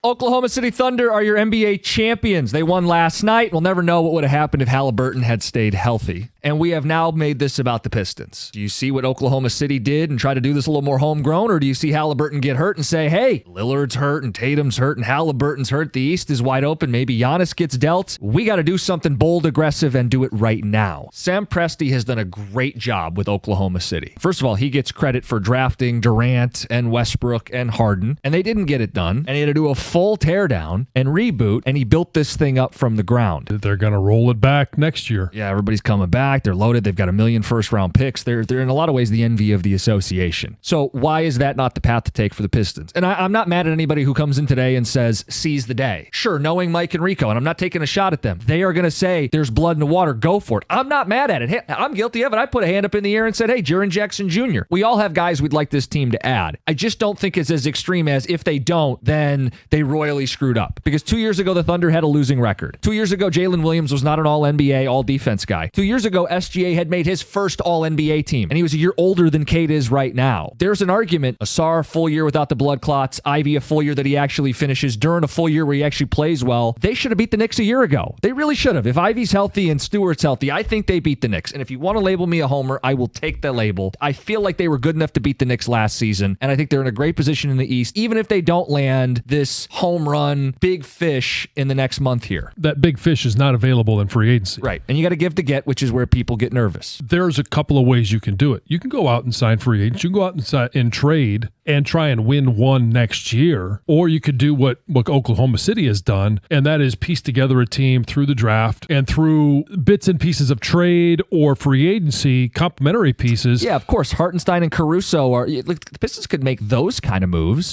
Oklahoma City Thunder are your NBA champions. They won last night. We'll never know what would have happened if Halliburton had stayed healthy. And we have now made this about the Pistons. Do you see what Oklahoma City did and try to do this a little more homegrown? Or do you see Halliburton get hurt and say, hey, Lillard's hurt and Tatum's hurt and Halliburton's hurt. The East is wide open. Maybe Giannis gets dealt. We got to do something bold, aggressive, and do it right now. Sam Presti has done a great job with Oklahoma City. First of all, he gets credit for drafting Durant and Westbrook and Harden. And they didn't get it done. And he had to do a full teardown and reboot. And he built this thing up from the ground. They're going to roll it back next year. Yeah, everybody's coming back. They're loaded. They've got 1 million first-round picks. They're in a lot of ways the envy of the association. So why is that not the path to take for the Pistons? And I'm not mad at anybody who comes in today and says, seize the day. Sure, knowing Mike and Rico, and I'm not taking a shot at them. They are going to say, there's blood in the water. Go for it. I'm not mad at it. Hey, I'm guilty of it. I put a hand up in the air and said, hey, Jaren Jackson Jr. We all have guys we'd like this team to add. I just don't think it's as extreme as if they don't, then they royally screwed up. Because 2 years ago, the Thunder had a losing record. 2 years ago, Jaylen Williams was not an all-NBA, all-defense guy. 2 years ago, SGA had made his first all-NBA team, and he was a year older than Cade is right now. There's an argument. Asar, full year without the blood clots. Ivy, a full year that he actually finishes. Durant, a full year where he actually plays well. They should have beat the Knicks a year ago. They really should have. If Ivy's healthy and Stewart's healthy, I think they beat the Knicks. And if you want to label me a homer, I will take that label. I feel like they were good enough to beat the Knicks last season, and I think they're in a great position in the East, even if they don't land this home run, big fish in the next month here. That big fish is not available in free agency. Right. And you got to give to get, which is where people get nervous. There's a couple of ways you can do it. You can go out and sign free agents. You can go out and trade and try and win one next year. Or you could do what Oklahoma City has done, and that is piece together a team through the draft and through bits and pieces of trade or free agency, complementary pieces. Yeah, of course. Hartenstein and Caruso are... The Pistons could make those kind of moves.